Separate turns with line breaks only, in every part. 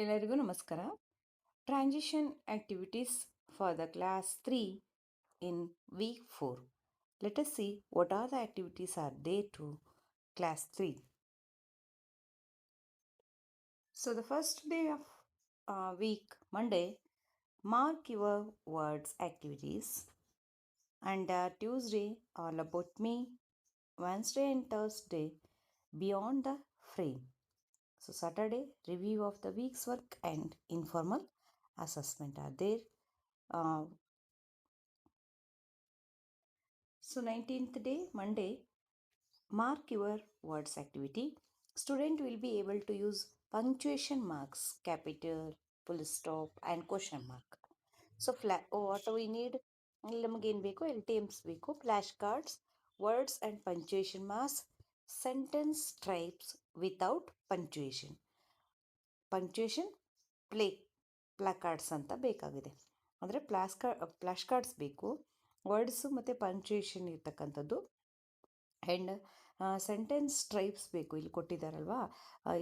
ಎಲ್ಲರಿಗೂ ನಮಸ್ಕಾರ. Transition activities for the class 3 in week 4. Let us see what are the activities are there to class 3. So the first day of week, Monday, mark your words activities. And Tuesday, all about me. Wednesday and Thursday, beyond the frame. So Saturday, review of the week's work and informal assessment are there. So 19th day, Monday, mark your words activity. Student will be able to use punctuation marks, capital, full stop and question mark. So what we need, ನಮಗೇನು ಬೇಕು LTMs ಬೇಕು, flash cards, words and punctuation marks, sentence types without punctuation placards ಅಂತ ಬೇಕಾಗಿದೆ. ಅಂದರೆ flash cards ಬೇಕು, words ಮತ್ತು punctuation ಇರ್ತಕ್ಕಂಥದ್ದು, and sentence types ಬೇಕು. ಇಲ್ಲಿ ಕೊಟ್ಟಿದ್ದಾರಲ್ವಾ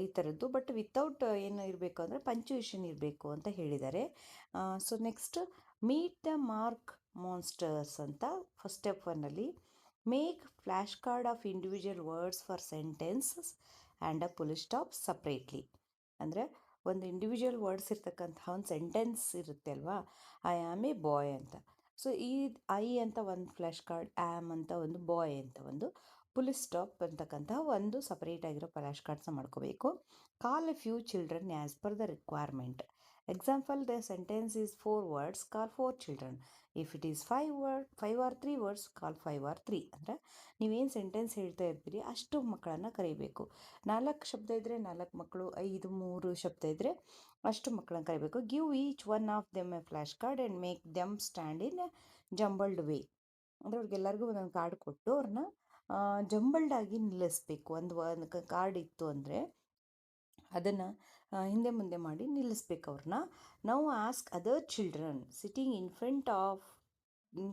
ಈ ಥರದ್ದು, ಬಟ್ ವಿತೌಟ್ ಏನು ಇರಬೇಕು ಅಂದರೆ ಪಂಕ್ಚುಯೇಷನ್ ಇರಬೇಕು ಅಂತ ಹೇಳಿದ್ದಾರೆ. So next, meet the mark monsters ಅಂತ ಫಸ್ಟ್ ಸ್ಟೆಪ್ 1ಅಲ್ಲಿ make flash card of individual words for sentences and a full stop separately. ಅಂದರೆ ಒಂದು ಇಂಡಿವಿಜುವಲ್ ವರ್ಡ್ಸ್ ಇರ್ತಕ್ಕಂಥ ಒಂದು ಸೆಂಟೆನ್ಸ್ ಇರುತ್ತೆ ಅಲ್ವಾ, ಐ ಆಮ್ ಎ ಬಾಯ್ ಅಂತ. ಸೊ ಈ ಐ ಅಂತ ಒಂದು ಫ್ಲ್ಯಾಶ್ ಕಾರ್ಡ್, ಆ್ಯಮ್ ಅಂತ ಒಂದು, ಬಾಯ್ ಅಂತ ಒಂದು, ಫುಲ್ ಸ್ಟಾಪ್ ಅಂತಕ್ಕಂಥ ಒಂದು ಸಪರೇಟ್ ಆಗಿರೋ ಫ್ಲ್ಯಾಶ್ ಕಾರ್ಡ್ಸ್ನ ಮಾಡ್ಕೋಬೇಕು. ಕಾಲ್ A few children as per the requirement. Example, the sentence is 4 words, call 4 children. If it is 5 or 3 words, call 5 or 3. ಅಂದರೆ ನೀವೇನು ಸೆಂಟೆನ್ಸ್ ಹೇಳ್ತಾ ಇರ್ತೀರಿ ಅಷ್ಟು ಮಕ್ಕಳನ್ನು ಕರೀಬೇಕು. 4 ಶಬ್ದ ಇದ್ದರೆ 4 ಮಕ್ಕಳು, 5, 3 ಶಬ್ದ ಇದ್ದರೆ ಅಷ್ಟು ಮಕ್ಕಳನ್ನು ಕರೀಬೇಕು. Give each one of them a flash card and make them stand in a jumbled way. ಅಂದರೆ ಅವ್ರಿಗೆಲ್ಲರಿಗೂ ಒಂದೊಂದು ಕಾರ್ಡ್ ಕೊಟ್ಟು ಅವ್ರನ್ನ ಜಂಬಲ್ಡ್ ಆಗಿ ನಿಲ್ಲಿಸ್ಬೇಕು. ಒಂದು ಕಾರ್ಡ್ ಇತ್ತು ಅಂದರೆ ಅದನ್ನು ಹಿಂದೆ ಮುಂದೆ ಮಾಡಿ ನಿಲ್ಲಿಸ್ಬೇಕು ಅವ್ರನ್ನ. ನಾವು ask other children sitting in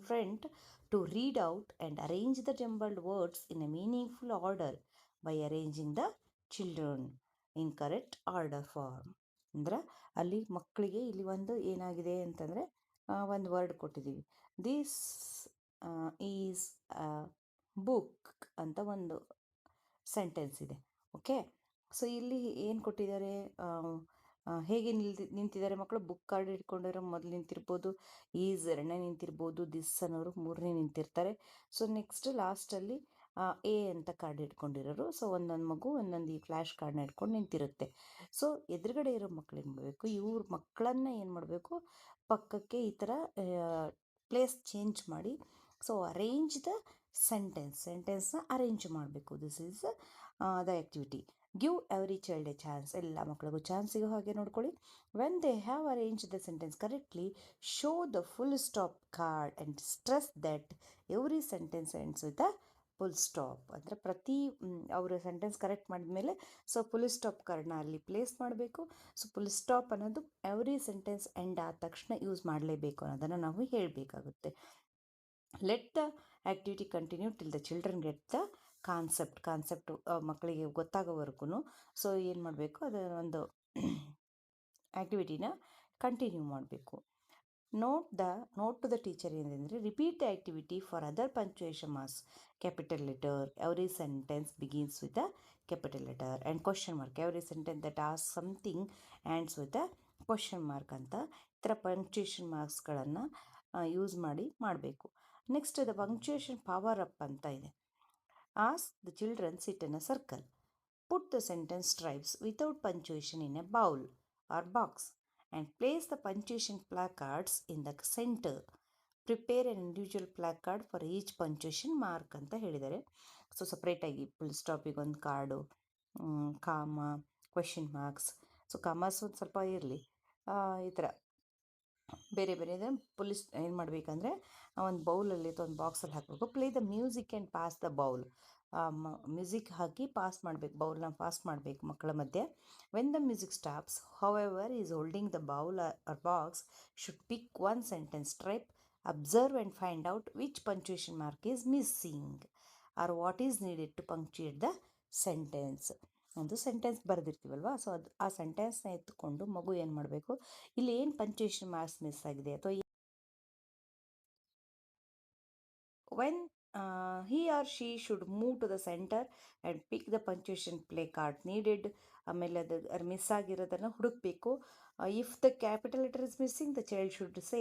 front to read out and arrange the jumbled words in a meaningful order by arranging the children in correct order form. ಅಂದ್ರೆ ಅಲ್ಲಿ ಮಕ್ಕಳಿಗೆ ಇಲ್ಲಿ ಒಂದು ಏನಾಗಿದೆ ಅಂತಂದರೆ ಒಂದು ವರ್ಡ್ ಕೊಟ್ಟಿದ್ದೀವಿ, ದಿಸ್ ಈಸ್ ಅ ಬುಕ್ ಅಂತ ಒಂದು ಸೆಂಟೆನ್ಸ್ ಇದೆ. ಓಕೆ, ಸೊ ಇಲ್ಲಿ ಏನು ಕೊಟ್ಟಿದ್ದಾರೆ, ಹೇಗೆ ನಿಂತಿದ್ದಾರೆ ಮಕ್ಕಳು. ಬುಕ್ ಕಾರ್ಡ್ ಇಟ್ಕೊಂಡಿರೋ ಮೊದಲು ನಿಂತಿರ್ಬೋದು, ಈಸ್ ಎರಡನೇ ನಿಂತಿರ್ಬೋದು, ದಿಸ್ ಅನ್ನೋರು ಮೂರನೇ ನಿಂತಿರ್ತಾರೆ. ಸೊ ನೆಕ್ಸ್ಟ್ ಲಾಸ್ಟಲ್ಲಿ ಎ ಅಂತ ಕಾರ್ಡ್ ಇಟ್ಕೊಂಡಿರೋರು. ಸೊ ಒಂದೊಂದು ಮಗು ಒಂದೊಂದು ಈ ಫ್ಲ್ಯಾಶ್ ಕಾರ್ಡ್ನ ಇಟ್ಕೊಂಡು ನಿಂತಿರುತ್ತೆ. ಸೊ ಎದುರುಗಡೆ ಇರೋ ಮಕ್ಳು ಏನು ಮಾಡಬೇಕು, ಇವ್ರ ಮಕ್ಕಳನ್ನ ಏನು ಮಾಡಬೇಕು, ಪಕ್ಕಕ್ಕೆ ಈ ಥರ ಪ್ಲೇಸ್ ಚೇಂಜ್ ಮಾಡಿ, ಸೊ ಅರೇಂಜ್ ದ ಸೆಂಟೆನ್ಸ್ನ ಅರೇಂಜ್ ಮಾಡಬೇಕು. This is the activity. Give every child A chance. ಎಲ್ಲ ಮಕ್ಕಳಿಗೂ ಚಾನ್ಸ್ ಸಿಗೋ ಹಾಗೆ ನೋಡ್ಕೊಳ್ಳಿ. When they have arrange the sentence correctly, show the full stop card and stress that every sentence ends with a full stop. ಅಂದರೆ ಪ್ರತಿ ಅವರು sentence correct ಮಾಡಿದ್ಮೇಲೆ so full stop ಕಾರ್ಡ್ನ ಅಲ್ಲಿ ಪ್ಲೇಸ್ ಮಾಡಬೇಕು. ಸೊ ಫುಲ್ ಸ್ಟಾಪ್ ಅನ್ನೋದು every sentence end ಆದ ತಕ್ಷಣ ಯೂಸ್ ಮಾಡಲೇಬೇಕು ಅನ್ನೋದನ್ನು ನಾವು ಹೇಳಬೇಕಾಗುತ್ತೆ. Let the activity continue till the children get the concept ಮಕ್ಕಳಿಗೆ ಗೊತ್ತಾಗೋವರೆಗೂ. ಸೊ ಏನು ಮಾಡಬೇಕು, ಅದರ ಒಂದು ಆ್ಯಕ್ಟಿವಿಟಿನ ಕಂಟಿನ್ಯೂ ಮಾಡಬೇಕು. ನೋಟ್ ಟು ದ ಟೀಚರ್ ಏನಂದರೆ, repeat the activity for other punctuation marks, capital letter, every sentence begins with a capital letter and question mark. Every sentence that ಆಸ್ something ends with a question mark ಅಂತ ಈ ಥರ ಪಂಕ್ಚುಯೇಷನ್ ಮಾರ್ಕ್ಸ್ಗಳನ್ನು use ಮಾಡಬೇಕು. Next, the punctuation power up ಅಂತ ಇದೆ. Ask the children sit in a circle. Put the sentence tribes without punctuation in a bowl or box and place the punctuation placards in the center. Prepare an individual placard for each punctuation mark ಅಂತ ಹೇಳಿದ್ದಾರೆ. So ಸಪ್ರೇಟಾಗಿ full ಸ್ಟಾಪಿಗೆ ಒಂದು card, ಕಾಮ, question marks. So commerce ಒಂದು ಸ್ವಲ್ಪ ಇರಲಿ, ಈ ಥರ ಬೇರೆ ಬೇರೆ ಏನು ಮಾಡಬೇಕಂದ್ರೆ ಒಂದು ಬೌಲಲ್ಲಿ ಅಥವಾ ಒಂದು ಬಾಕ್ಸಲ್ಲಿ ಹಾಕಬೇಕು. Play the music and pass the bowl. Music ಹಾಕಿ ಪಾಸ್ ಮಾಡಬೇಕು, ಬೌಲ್ನ ಪಾಸ್ ಮಾಡಬೇಕು ಮಕ್ಕಳ ಮಧ್ಯೆ. When the music stops, however is holding the bowl or box should pick one sentence strip, observe and find out which punctuation mark is missing or what is needed to punctuate the sentence. ಒಂದು sentence ಬರೆದಿರ್ತೀವಲ್ವ, so ಆ ಸೆಂಟೆನ್ಸ್ನ ಎತ್ಕೊಂಡು ಮಗು ಏನು ಮಾಡಬೇಕು, ಇಲ್ಲಿ ಏನು ಪಂಕ್ಚುಯೇಷನ್ ಮಾರ್ಕ್ಸ್ ಮಿಸ್ ಆಗಿದೆ ಅಥವಾ when he or she should move to the center and pick the punctuation play card needed. ಆಮೇಲೆ ಅದು ಮಿಸ್ ಆಗಿರೋದನ್ನು ಹುಡುಕಬೇಕು. If the capital letter is missing, the child should say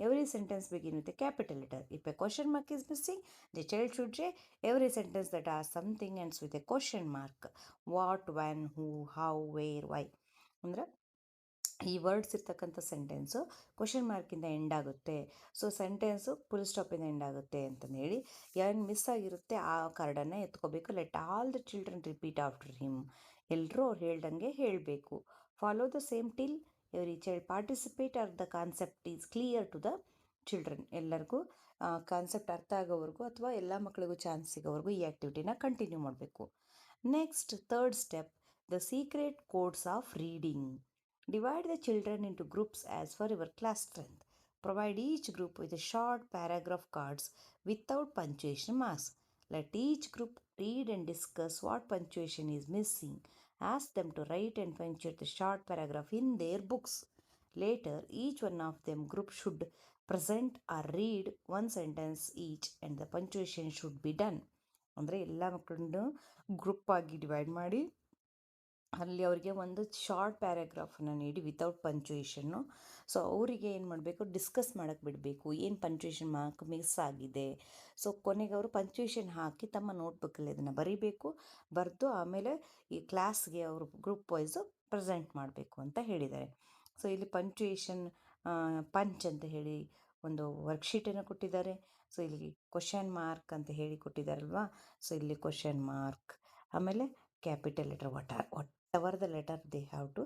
every sentence begin with a capital letter. If a question mark is missing, the child should say every sentence that are something ends with a question mark. What, when, who, how, where, why. ಅಂದ್ರೆ ಈ words ಇರ್ತಕ್ಕಂಥ sentence question ಮಾರ್ಕಿಂದ end ಆಗುತ್ತೆ, so sentence full ಸ್ಟಾಪಿಂದ end ಆಗುತ್ತೆ ಅಂತಂದು ಹೇಳಿ ಏನು ಮಿಸ್ ಆಗಿರುತ್ತೆ ಆ ಕಾರ್ಡನ್ನು ಎತ್ಕೋಬೇಕು. Let all the children repeat after him. ಎಲ್ಲರೂ ಅವ್ರು ಹೇಳ್ದಂಗೆ ಹೇಳಬೇಕು. Follow the same till every child participate or the concept is clear to the children. ಎಲ್ಲರಿಗೂ ಕಾನ್ಸೆಪ್ಟ್ ಅರ್ಥ ಆಗೋವರೆಗೂ ಅಥವಾ ಎಲ್ಲ ಮಕ್ಕಳಿಗೂ ಚಾನ್ಸ್ ಸಿಗೋವರೆಗೂ ಈ ಆ್ಯಕ್ಟಿವಿಟಿನ ಕಂಟಿನ್ಯೂ ಮಾಡಬೇಕು. Next, third step, the secret codes of reading. Divide the children into groups as per your class strength. Provide each group with a short paragraph cards without punctuation marks. Let each group read and discuss what punctuation is missing. Ask them to write and punctuate the short paragraph in their books. Later, each one of them group should present or read one sentence each and the punctuation should be done. ಅಂದರೆ ಎಲ್ಲ ಮಕ್ಕಳನ್ನು group ಆಗಿ divide ಮಾಡಿ ಅಲ್ಲಿ ಅವರಿಗೆ ಒಂದು short ಪ್ಯಾರಾಗ್ರಾಫನ್ನು ನೀಡಿ without ಪಂಚುಯೇಷನ್ನು. So ಅವರಿಗೆ ಏನು ಮಾಡಬೇಕು, ಡಿಸ್ಕಸ್ ಮಾಡೋಕ್ಕೆ ಬಿಡಬೇಕು, ಏನು ಪಂಚುಯೇಷನ್ ಮಾರ್ಕ್ ಮಿಸ್ ಆಗಿದೆ. ಸೊ ಕೊನೆಗೆ ಅವರು ಪಂಚುಯೇಷನ್ ಹಾಕಿ ತಮ್ಮ ನೋಟ್ಬುಕ್ಕಲ್ಲಿ ಅದನ್ನು ಬರೀಬೇಕು. ಬರೆದು ಆಮೇಲೆ ಈ ಕ್ಲಾಸ್ಗೆ ಅವರು ಗ್ರೂಪ್ ವೈಸು ಪ್ರೆಸೆಂಟ್ ಮಾಡಬೇಕು ಅಂತ ಹೇಳಿದ್ದಾರೆ. ಸೊ ಇಲ್ಲಿ ಪಂಚುಯೇಷನ್ ಪಂಚ್ ಅಂತ ಹೇಳಿ ಒಂದು ವರ್ಕ್ಶೀಟನ್ನು ಕೊಟ್ಟಿದ್ದಾರೆ. ಸೊ ಇಲ್ಲಿ ಕ್ವಶನ್ ಮಾರ್ಕ್ ಅಂತ ಹೇಳಿ ಕೊಟ್ಟಿದ್ದಾರಲ್ವಾ, ಸೊ ಇಲ್ಲಿ ಕ್ವಶನ್ ಮಾರ್ಕ್, ಆಮೇಲೆ capital letter whatever the letter they have to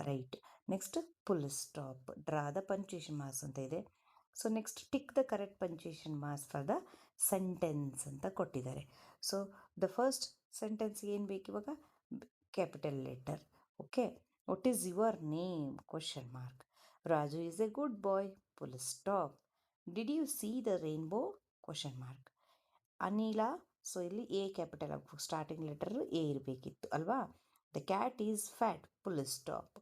write. Next, full stop, draw the punctuation marks ಅಂತ ಇದೆ. So next, tick the correct punctuation marks for the sentence ಅಂತ ಕೊಟ್ಟಿದ್ದಾರೆ. So the first sentence ಏನು ಬೇಕು ಇವಾಗ, capital letter. Okay, what is your name, question mark. Raju is a good boy, full stop. Did you see the rainbow, question mark. ಅನಿಲ, so ಇಲ್ಲಿ A capital ಆಗಬೇಕು, starting letter A ಇರಬೇಕಿತ್ತು ಅಲ್ವಾ. The cat is fat, full stop.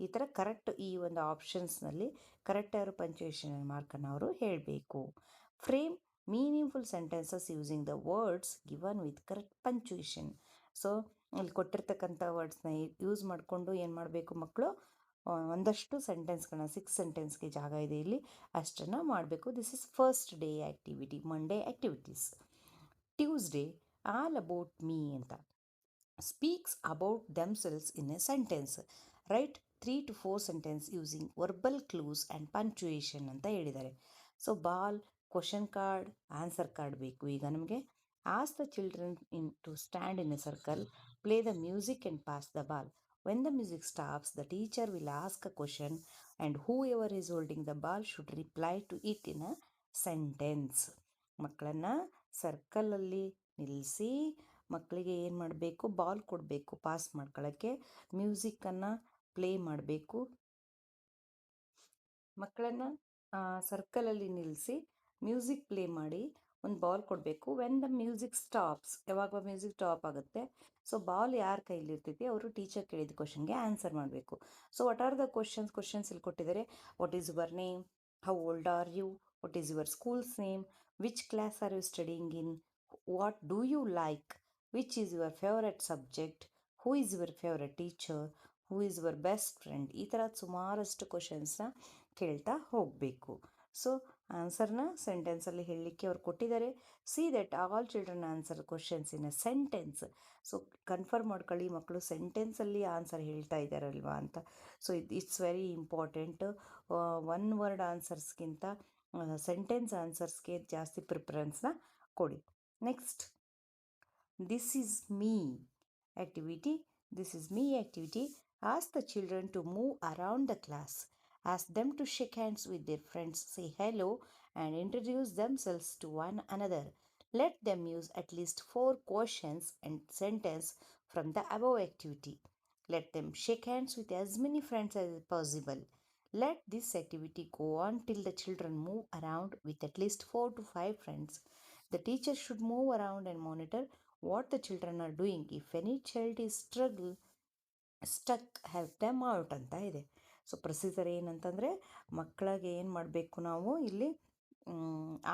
ಈ ಥರ correct ಈ ಒಂದು ಆಪ್ಷನ್ಸ್ನಲ್ಲಿ correct ಆಗಿರೋ ಪಂಕ್ಚುಯೇಷನ್ ಮಾರ್ಕನ್ನು ಅವರು ಹೇಳಬೇಕು. Frame meaningful sentences using the words given with correct punctuation. So ಇಲ್ಲಿ ಕೊಟ್ಟಿರ್ತಕ್ಕಂಥ ವರ್ಡ್ಸ್ನ ಯೂಸ್ ಮಾಡಿಕೊಂಡು ಏನು ಮಾಡಬೇಕು ಮಕ್ಕಳು, ಒಂದಷ್ಟು ಸೆಂಟೆನ್ಸ್ಗಳನ್ನ 6 ಸೆಂಟೆನ್ಸ್ಗೆ ಜಾಗ ಇದೆ ಇಲ್ಲಿ, ಅಷ್ಟನ್ನು ಮಾಡಬೇಕು. This is first day activity, Monday activities. Tuesday, all about me ಅಂತ. Speaks about themselves in a sentence. Write 3 to 4 sentence using verbal clues and punctuation ಅಂತ ಹೇಳಿದ್ದಾರೆ. So ball, question card, answer card ಬೇಕು ಈಗ ನಮಗೆ. Ask the children to stand in a circle, play the music and pass the ball. When the music stops, the teacher will ask a question and whoever is holding the ball should reply to it in a sentence. ಮಕ್ಕಳನ್ನು ಸರ್ಕಲಲ್ಲಿ ನಿಲ್ಲಿಸಿ ಮಕ್ಕಳಿಗೆ ಏನು ಮಾಡಬೇಕು, ball ಕೊಡಬೇಕು pass ಮಾಡ್ಕೊಳ್ಳೋಕ್ಕೆ, ಮ್ಯೂಸಿಕ್ಕನ್ನು play ಮಾಡಬೇಕು. ಮಕ್ಕಳನ್ನು ಸರ್ಕಲಲ್ಲಿ ನಿಲ್ಲಿಸಿ ಮ್ಯೂಸಿಕ್ ಪ್ಲೇ ಮಾಡಿ ಒಂದು ಬಾಲ್ ಕೊಡಬೇಕು. ವೆನ್ ದ ಮ್ಯೂಸಿಕ್ ಸ್ಟಾಪ್ಸ್, ಯಾವಾಗ ಮ್ಯೂಸಿಕ್ ಸ್ಟಾಪ್ ಆಗುತ್ತೆ, ಸೊ ಬಾಲ್ ಯಾರ ಕೈಲಿರ್ತೈತಿ ಅವರು ಟೀಚರ್ ಕೇಳಿದ ಕ್ವಶನ್ಗೆ ಆನ್ಸರ್ ಮಾಡಬೇಕು. So what are the questions ಇಲ್ಲಿ ಕೊಟ್ಟಿದ್ದಾರೆ. What is your name, how old are you, what is your school's name, which class are you studying in, what do you like, which is your favourite subject, who is your favourite teacher, who is your best friend. ಈ ಥರ ಸುಮಾರಷ್ಟು ಕ್ವಶನ್ಸ್ನ ಕೇಳ್ತಾ ಹೋಗಬೇಕು. So ಆನ್ಸರ್ನ ಸೆಂಟೆನ್ಸಲ್ಲಿ ಹೇಳಲಿಕ್ಕೆ ಅವ್ರು ಕೊಟ್ಟಿದ್ದಾರೆ. See that all children answer questions in a sentence. So confirm ಮಾಡ್ಕೊಳ್ಳಿ ಮಕ್ಕಳು ಸೆಂಟೆನ್ಸಲ್ಲಿ ಆನ್ಸರ್ ಹೇಳ್ತಾ ಇದ್ದಾರಲ್ವಾ ಅಂತ. So it's very important. One word ಆನ್ಸರ್ಸ್ಗಿಂತ ಸೆಂಟೆನ್ಸ್ ಆನ್ಸರ್ಸ್ಗೆ ಜಾಸ್ತಿ ಪ್ರಿಫರೆನ್ಸ್ನ ಕೊಡಿ. Next, this is me activity. This is me activity. Ask the children to move around the class. Ask them to shake hands with their friends, say hello, and introduce themselves to one another. Let them use at least 4 questions and sentences from the above activity. Let them shake hands with as many friends as possible. Let this activity go on till the children move around with at least 4 to 5 friends. The teacher should move around and monitor what the children are doing. If any child is struggle stuck help them out ಅಂತ ಇದೆ. So procedure ಏನಂತಂದರೆ, ಮಕ್ಕಳಿಗೆ ಏನು ಮಾಡಬೇಕು ನಾವು ಇಲ್ಲಿ,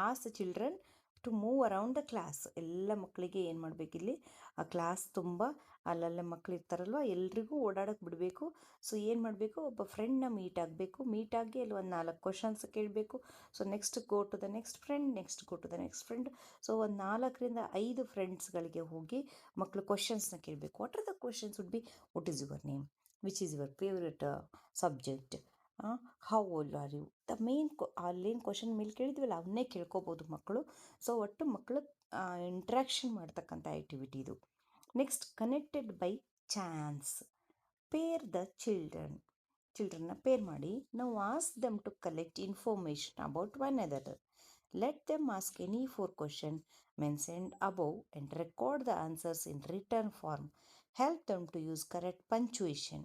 ask children to move around the class. ಎಲ್ಲ ಮಕ್ಕಳಿಗೆ ಏನು ಮಾಡಬೇಕು ಇಲ್ಲಿ, ಆ ಕ್ಲಾಸ್ ತುಂಬ ಅಲ್ಲಲ್ಲೇ ಮಕ್ಳು ಇರ್ತಾರಲ್ವ, ಎಲ್ರಿಗೂ ಓಡಾಡೋಕ್ಕೆ ಬಿಡಬೇಕು. ಸೊ ಏನು ಮಾಡಬೇಕು, ಒಬ್ಬ ಫ್ರೆಂಡ್ನ ಮೀಟ್ ಆಗಿ ಅಲ್ಲಿ ಒಂದು 4 ಕ್ವಶನ್ಸ್ ಕೇಳಬೇಕು. So next go to the next friend, next go to the next friend. So ಒಂದು 4ರಿಂದ 5 ಫ್ರೆಂಡ್ಸ್ಗಳಿಗೆ ಹೋಗಿ ಮಕ್ಕಳು ಕ್ವಶನ್ಸ್ನ ಕೇಳಬೇಕು. What are the questions would be, what is your name, which is your favourite subject, how old are you, the main ಅಲ್ಲೇನು question ಮೇಲೆ ಕೇಳಿದ್ವಲ್ಲ ಅವನ್ನೇ ಕೇಳ್ಕೊಬೋದು ಮಕ್ಕಳು. ಸೊ ಒಟ್ಟು ಮಕ್ಕಳು ಇಂಟ್ರ್ಯಾಕ್ಷನ್ ಮಾಡ್ತಕ್ಕಂಥ ಆ್ಯಕ್ಟಿವಿಟಿ ಇದು. Next, connected by chance. Pair the ಚಿಲ್ಡ್ರನ್ನ ಪೇರ್ ಮಾಡಿ, ನಾವು ask them to collect information about one other. Let them ask any 4 questions mentioned above and record the answers in written form. Help them to use correct punctuation.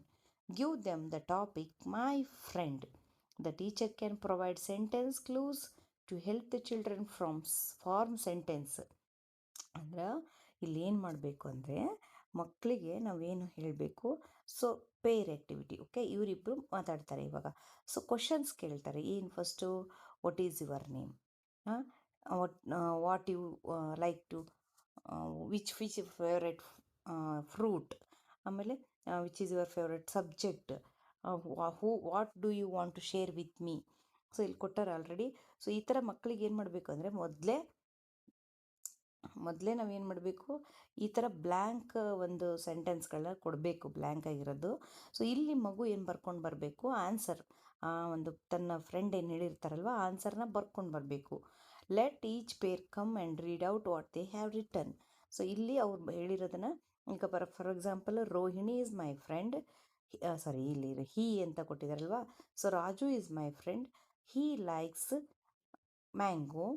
Give them the topic, my friend. The teacher can provide sentence clues to help the children form sentence. ಅಂದ್ರೆ ಇಲ್ಲಿ ಏನು ಮಾಡಬೇಕು ಅಂದರೆ, ಮಕ್ಕಳಿಗೆ ನಾವೇನು ಹೇಳಬೇಕು, so pair activity. Okay, ಇವರಿಬ್ಬರು ಮಾತಾಡ್ತಾರೆ ಇವಾಗ. ಸೊ ಕ್ವಶನ್ಸ್ ಕೇಳ್ತಾರೆ. ಏನು first, what is your name, what you like to, which favourite fruit, ಆಮೇಲೆ which is your favourite subject, what do you want to share with me. So ಇಲ್ಲಿ ಕೊಟ್ಟಾರೆ already. So ಈ ಥರ ಮಕ್ಕಳಿಗೆ ಏನು ಮಾಡಬೇಕು ಅಂದರೆ, ಮೊದಲೇ ನಾವೇನು ಮಾಡಬೇಕು, ಈ ಥರ ಬ್ಲ್ಯಾಂಕ್ ಒಂದು ಸೆಂಟೆನ್ಸ್ಗಳನ್ನ ಕೊಡಬೇಕು, ಬ್ಲ್ಯಾಂಕ್ ಆಗಿರೋದು. ಸೊ ಇಲ್ಲಿ ಮಗು ಏನು ಬರ್ಕೊಂಡು ಬರಬೇಕು, ಆನ್ಸರ್, ಒಂದು ತನ್ನ ಫ್ರೆಂಡ್ ಏನು ಹೇಳಿರ್ತಾರಲ್ವ ಆನ್ಸರ್ನ ಬರ್ಕೊಂಡು ಬರಬೇಕು. Let each pair come and read out what they have written. So ಇಲ್ಲಿ ಅವ್ರು ಹೇಳಿರೋದನ್ನು, ಈಗ for example, Rohini is my friend, sorry ಇಲ್ಲಿ ಹೀ ಅಂತ ಕೊಟ್ಟಿದ್ದಾರಲ್ವ. So Raju is my friend, he likes mango,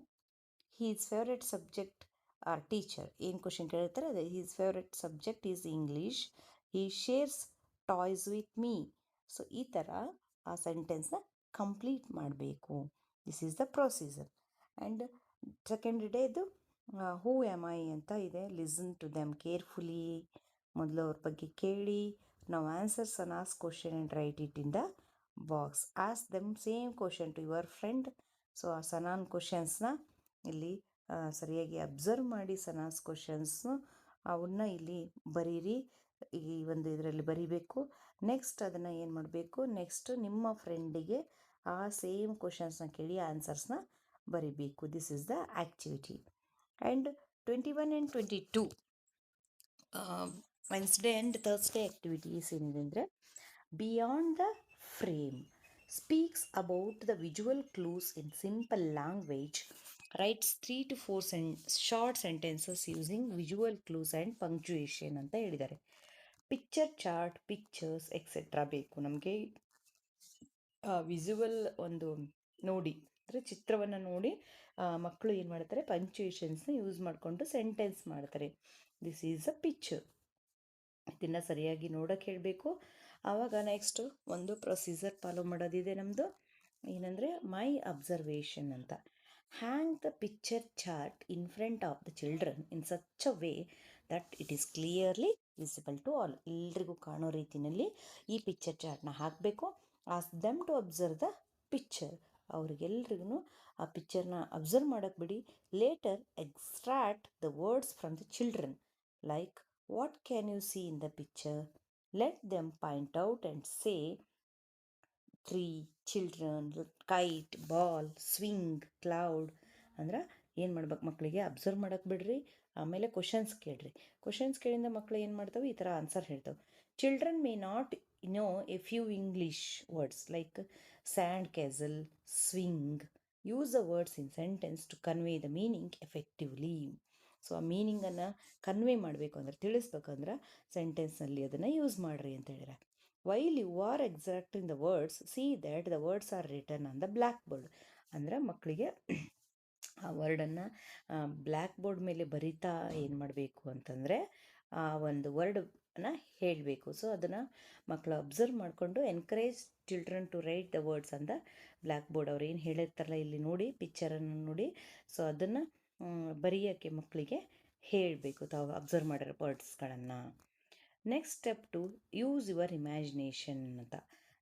his favourite subject are teacher. ಏನು question ಕೇಳಿರ್ತಾರೆ ಅದೇ, his favourite subject is English, he shares toys with me. So ಈ ಥರ ಆ ಸೆಂಟೆನ್ಸ್ನ ಕಂಪ್ಲೀಟ್ ಮಾಡಬೇಕು. This is the procedure. And second ಡೇದು who am I ಅಂತ ಇದೆ. Listen to them carefully. ಮೊದಲು ಅವ್ರ ಬಗ್ಗೆ ಕೇಳಿ, ನಾವು answers and ask question and write it in the box. Ask them same question to your friend. So ಆ ಸನಾನ್ ಕ್ವಶನ್ಸ್ನ ಇಲ್ಲಿ ಸರಿಯಾಗಿ ಅಬ್ಸರ್ವ್ ಮಾಡಿ, ಸನಾಸ್ ಕ್ವಶನ್ಸ್ನು ಅವನ್ನ ಇಲ್ಲಿ ಬರೀರಿ, ಈ ಒಂದು ಇದರಲ್ಲಿ ಬರೀಬೇಕು. ನೆಕ್ಸ್ಟ್ ಅದನ್ನು ಏನು ಮಾಡಬೇಕು, ನೆಕ್ಸ್ಟ್ ನಿಮ್ಮ ಫ್ರೆಂಡಿಗೆ ಆ ಸೇಮ್ ಕ್ವಶನ್ಸ್ನ ಕೇಳಿ ಆನ್ಸರ್ಸ್ನ ಬರೀಬೇಕು. This is the activity. And 21 and 22 Wednesday and Thursday activities ಏನಿದೆ ಅಂದರೆ, beyond the frame speaks about the visual clues in simple language. Writes 3 to 4 short sentences using visual clues and punctuation ಅಂತ ಹೇಳಿದ್ದಾರೆ. Picture chart, pictures etcetera ಬೇಕು ನಮಗೆ. Visual ಒಂದು ನೋಡಿ, ಅಂದರೆ ಚಿತ್ರವನ್ನು ನೋಡಿ ಮಕ್ಕಳು ಏನು ಮಾಡ್ತಾರೆ, ಪಂಕ್ಚುಯೇಷನ್ಸ್ನ ಯೂಸ್ ಮಾಡಿಕೊಂಡು ಸೆಂಟೆನ್ಸ್ ಮಾಡ್ತಾರೆ. This is a picture. ಇದನ್ನು ಸರಿಯಾಗಿ ನೋಡೋಕ್ಕೆ ಹೇಳಬೇಕು. ಆವಾಗ ನೆಕ್ಸ್ಟು ಒಂದು ಪ್ರೊಸೀಜರ್ ಫಾಲೋ ಮಾಡೋದಿದೆ ನಮ್ಮದು. ಏನಂದರೆ, ಮೈ ಅಬ್ಸರ್ವೇಷನ್ ಅಂತ. Hang the picture chart in front of the children in such a way that it is clearly visible to all. ಎಲ್ರಿಗೂ ಕಾಣೋ ರೀತಿಯಲ್ಲಿ ಈ ಪಿಕ್ಚರ್ ಚಾರ್ಟ್ನ ಹಾಕಬೇಕು. Ask them to observe the picture. ಅವ್ರಿಗೆಲ್ರಿಗೂ ಆ ಪಿಕ್ಚರ್ನ ಅಬ್ಸರ್ವ್ ಮಾಡೋಕ್ಕೆ ಬಿಡಿ. Later extract the words from the children, like what can you see in the picture. Let them point out and say tree, children, kite, ball, swing, cloud. ಅಂದ್ರೆ ಏನು ಮಾಡ್ಬೇಕು, ಮಕ್ಕಳಿಗೆ observe ಮಾಡೋಕ್ಕೆ ಬಿಡ್ರಿ. ಆಮೇಲೆ ಕ್ವಶನ್ಸ್ ಕೇಳ್ರಿ. ಕ್ವಶನ್ಸ್ ಕೇಳಿಂದ ಮಕ್ಕಳು ಏನು ಮಾಡ್ತವೆ, ಈ ಥರ ಆನ್ಸರ್ ಹೇಳ್ತವೆ. Children may not know a few English words like sand castle, swing. Use the words in sentence to convey the meaning effectively. So ಆ ಮೀನಿಂಗನ್ನು ಕನ್ವೆ ಮಾಡಬೇಕು ಅಂದರೆ, ತಿಳಿಸ್ಬೇಕಂದ್ರೆ ಸೆಂಟೆನ್ಸ್ನಲ್ಲಿ ಅದನ್ನು ಯೂಸ್ ಮಾಡಿರಿ ಅಂತ ಹೇಳಿದ್ರೆ. While you are exacting the words, see that the words are written on the black board. ಅಂದರೆ ಮಕ್ಕಳಿಗೆ ಆ ವರ್ಡನ್ನು ಬ್ಲ್ಯಾಕ್ ಬೋರ್ಡ್ ಮೇಲೆ ಬರಿತಾ ಏನು ಮಾಡಬೇಕು ಅಂತಂದರೆ, ಆ ಒಂದು ವರ್ಡನ್ನು ಹೇಳಬೇಕು. ಸೊ ಅದನ್ನು ಮಕ್ಕಳು ಅಬ್ಸರ್ವ್ ಮಾಡಿಕೊಂಡು encourage children to write the words on the black board. ಅವ್ರು ಏನು ಹೇಳಿರ್ತಾರಲ್ಲ ಇಲ್ಲಿ ನೋಡಿ, ಪಿಕ್ಚರನ್ನು ನೋಡಿ, ಸೊ ಅದನ್ನು ಬರೆಯೋಕ್ಕೆ ಮಕ್ಕಳಿಗೆ ಹೇಳಬೇಕು, ತಾವು ಅಬ್ಸರ್ವ್ ಮಾಡಿರೋ ವರ್ಡ್ಸ್ಗಳನ್ನು. Next step to use your imagination ಅಂತ.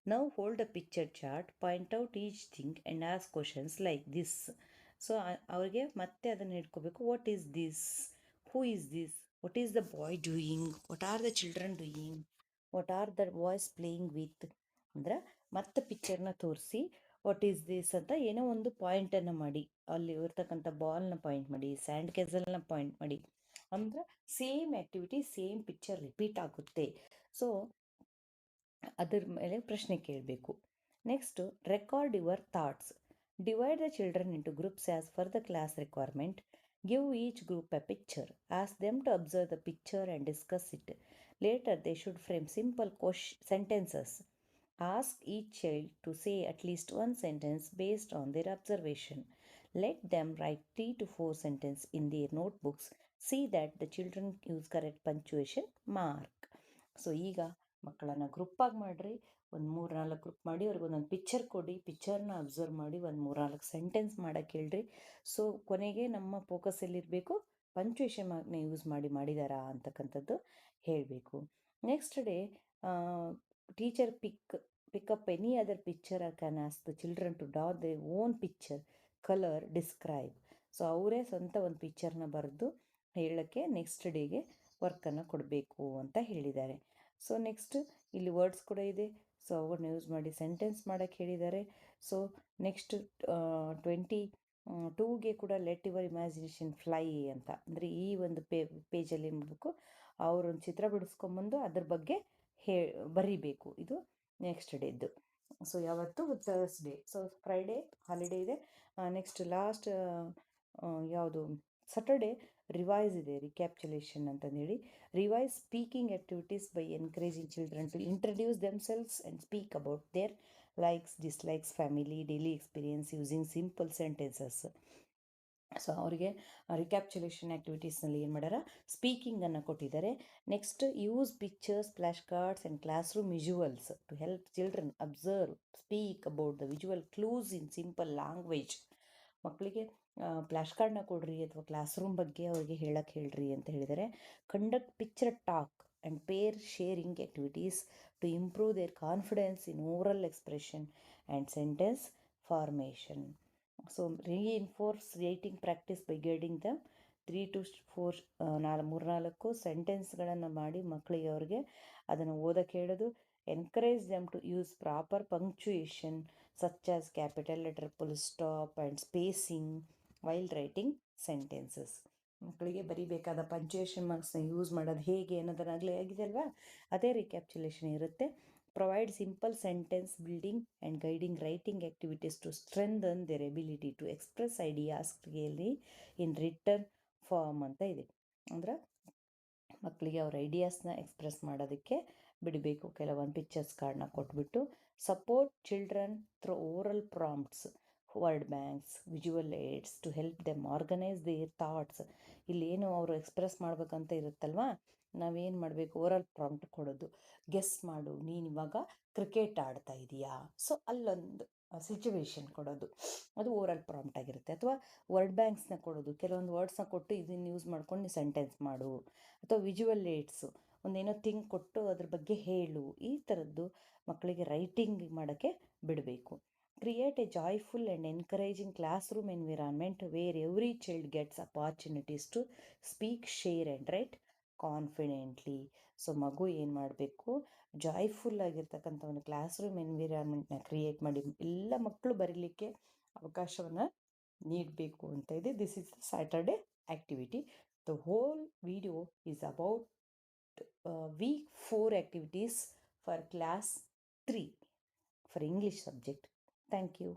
ನಾವು hold a picture chart, point out each thing and ask questions like this. So ಅವ್ರಿಗೆ ಮತ್ತೆ ಅದನ್ನು ಹಿಡ್ಕೋಬೇಕು. What is this, who is this, what is the boy doing, what are the children doing, what are the boys playing with ಅಂದ್ರೆ ಮತ್ತೆ ಪಿಕ್ಚರ್ನ ತೋರಿಸಿ what is this ಅಂತ ಏನೋ ಒಂದು ಪಾಯಿಂಟನ್ನು ಮಾಡಿ, ಅಲ್ಲಿ ಇರ್ತಕ್ಕಂಥ ಬಾಲ್ನ ಪಾಯಿಂಟ್ ಮಾಡಿ, ಸ್ಯಾಂಡ್ ಕೆಸಲ್ನ ಪಾಯಿಂಟ್ ಮಾಡಿ, ಅಂದ್ರೆ same activity same picture repeat ಆಗುತ್ತೆ. ಸೊ ಅದ್ರ ಮೇಲೆ ಪ್ರಶ್ನೆ ಕೇಳಬೇಕು. Next record your thoughts. Divide the children into groups as per the class requirement. Give each group a picture. Ask them to observe the picture and discuss it. Later they should frame simple sentences. Ask each child to say at least one sentence based on their observation. Let them write 3 to 4 sentences in their notebooks. See that the children use correct punctuation mark. So ಈಗ ಮಕ್ಕಳನ್ನು ಗ್ರೂಪಾಗಿ ಮಾಡಿರಿ, ಒಂದು 3-4 group ಮಾಡಿ ಅವ್ರಿಗೆ ಒಂದೊಂದು picture ಕೊಡಿ, ಪಿಕ್ಚರ್ನ observe ಮಾಡಿ ಒಂದು 3-4 ಸೆಂಟೆನ್ಸ್ ಮಾಡೋಕ್ಕೆ ಹೇಳ್ರಿ. ಸೊ ಕೊನೆಗೆ ನಮ್ಮ ಫೋಕಸ್ ಎಲ್ಲಿರಬೇಕು, ಪಂಚುಯೇಷನ್ ಮಾರ್ಕ್ನ ಯೂಸ್ ಮಾಡಿದಾರಾ ಅಂತಕ್ಕಂಥದ್ದು ಹೇಳಬೇಕು. Next day teacher pick up any other picture or can ask the children to draw their own picture, color, describe. So ಅವರೇ ಸ್ವಂತ ಒಂದು ಪಿಕ್ಚರ್ನ ಬರೆದು ಹೇಳೋಕ್ಕೆ ನೆಕ್ಸ್ಟ್ ಡೇಗೆ ವರ್ಕನ್ನು ಕೊಡಬೇಕು ಅಂತ ಹೇಳಿದ್ದಾರೆ. ಸೊ ನೆಕ್ಸ್ಟ್ ಇಲ್ಲಿ ವರ್ಡ್ಸ್ ಕೂಡ ಇದೆ, ಸೊ ಅವುಗಳನ್ನ ಯೂಸ್ ಮಾಡಿ ಸೆಂಟೆನ್ಸ್ ಮಾಡೋಕ್ಕೆ ಹೇಳಿದ್ದಾರೆ. ಸೊ ನೆಕ್ಸ್ಟ್ 22ಗೆ ಕೂಡ ಲೆಟ್ ಯುವರ್ ಇಮ್ಯಾಜಿನೇಷನ್ ಫ್ಲೈ ಅಂತ, ಅಂದರೆ ಈ ಒಂದು ಪೇಜಲ್ಲಿ ಏನು ಮಾಡಬೇಕು, ಅವರೊಂದು ಚಿತ್ರ ಬಿಡಿಸ್ಕೊಂಬಂದು ಅದ್ರ ಬಗ್ಗೆ ಬರೀಬೇಕು. ಇದು ನೆಕ್ಸ್ಟ್ ಡೇದ್ದು. ಸೊ ಯಾವತ್ತು ಥರ್ಸ್ಡೇ. ಸೊ ಫ್ರೈಡೇ ಹಾಲಿಡೇ ಇದೆ. ನೆಕ್ಸ್ಟ್ ಲಾಸ್ಟ್ ಯಾವುದು ಸ್ಯಾಟರ್ಡೇ ರಿವೈಸ್ ಇದೆ, ರಿಕ್ಯಾಪ್ಚುಲೇಷನ್ ಅಂತಂದೇಳಿ. Revise speaking activities by encouraging children to introduce themselves and speak about their likes, dislikes, family, daily experience using simple sentences. So ಅವರಿಗೆ recapitulation ಆ್ಯಕ್ಟಿವಿಟೀಸ್ನಲ್ಲಿ ಏನು ಮಾಡ್ಯಾರ, ಸ್ಪೀಕಿಂಗನ್ನು ಕೊಟ್ಟಿದ್ದಾರೆ. Next use pictures, flash cards and class room visuals to help children observe, speak about the visual clues in simple language. ಮಕ್ಕಳಿಗೆ flash ಕಾರ್ಡ್ನ ಕೊಡ್ರಿ ಅಥವಾ ಕ್ಲಾಸ್ ರೂಮ್ ಬಗ್ಗೆ ಅವರಿಗೆ ಹೇಳಕ್ಕೆ ಹೇಳ್ರಿ ಅಂತ ಹೇಳಿದರೆ. Conduct picture talk and pair sharing activities to improve their confidence in oral expression and sentence formation. So reinforce writing practice by guiding the 3 to 4 3-4 ಸೆಂಟೆನ್ಸ್ಗಳನ್ನು ಮಾಡಿ ಮಕ್ಕಳಿಗೆ ಅವ್ರಿಗೆ ಅದನ್ನು ಓದಕ್ಕೆ ಹೇಳೋದು. Encourage them to use proper punctuation such as capital letter, full stop and spacing while writing sentences. ಮಕ್ಕಳಿಗೆ ಬರೀಬೇಕಾದ punctuation ಮಾರ್ಕ್ಸ್ನ use ಮಾಡೋದು ಹೇಗೆ ಅನ್ನೋದನ್ನಾಗಲೇ ಆಗಿದೆ ಅಲ್ವಾ, ಅದೇ ರಿಕ್ಯಾಪ್ಚುಲೇಷನ್ ಇರುತ್ತೆ. Provide simple sentence building and guiding writing activities to strengthen their ability to express ideas clearly in written form ಅಂತ ಇದೆ. ಅಂದ್ರೆ ಮಕ್ಕಳಿಗೆ ಅವ್ರ ಐಡಿಯಾಸ್ನ ಎಕ್ಸ್ಪ್ರೆಸ್ ಮಾಡೋದಕ್ಕೆ ಬಿಡಬೇಕು. ಕೆಲವೊಂದು ಪಿಕ್ಚರ್ಸ್ ಕಾರ್ಡ್ನ ಕೊಟ್ಬಿಟ್ಟು support children through oral prompts, word banks, visual aids to help them organise their thoughts. ಇಲ್ಲೇನು ಅವರು ಎಕ್ಸ್ಪ್ರೆಸ್ ಮಾಡ್ಬೇಕಂತ ಇರುತ್ತಲ್ವಾ, ನಾವೇನು ಮಾಡಬೇಕು, ಓರಲ್ ಪ್ರಾಂಪ್ಟ್ ಕೊಡೋದು. ಗೆಸ್ ಮಾಡು, ನೀನು ಇವಾಗ ಕ್ರಿಕೆಟ್ ಆಡ್ತಾ ಇದೀಯಾ, ಸೊ ಅಲ್ಲೊಂದು ಸಿಚುವೇಶನ್ ಕೊಡೋದು, ಅದು ಓರಲ್ ಪ್ರಾಂಪ್ಟ್ ಆಗಿರುತ್ತೆ. ಅಥವಾ ವರ್ಡ್ ಬ್ಯಾಂಕ್ಸ್ನ ಕೊಡೋದು, ಕೆಲವೊಂದು ವರ್ಡ್ಸ್ನ ಕೊಟ್ಟು ಇದನ್ನು ಯೂಸ್ ಮಾಡ್ಕೊಂಡು ನೀವು ಸೆಂಟೆನ್ಸ್ ಮಾಡು. ಅಥವಾ ವಿಜುವಲ್ ಏಡ್ಸು, ಒಂದೇನೋ ಥಿಂಗ್ ಕೊಟ್ಟು ಅದ್ರ ಬಗ್ಗೆ ಹೇಳು. ಈ ಥರದ್ದು ಮಕ್ಕಳಿಗೆ ರೈಟಿಂಗ್ ಮಾಡೋಕ್ಕೆ ಬಿಡಬೇಕು. Create a joyful and encouraging class room environment where every child gets opportunities to speak, share and write confidently. So ಮಗು ಏನು ಮಾಡಬೇಕು, ಜಾಯ್ಫುಲ್ ಆಗಿರ್ತಕ್ಕಂಥ ಒಂದು ಕ್ಲಾಸ್ ರೂಮ್ ಎನ್ವಿರಾನ್ಮೆಂಟ್ನ ಕ್ರಿಯೇಟ್ ಮಾಡಿ ಎಲ್ಲ ಮಕ್ಕಳು ಬರೀಲಿಕ್ಕೆ ಅವಕಾಶವನ್ನು ನೀಡಬೇಕು ಅಂತ ಇದೆ. This is the Saturday activity. The whole video is about week 4 activities for class 3 for English subject. Thank you.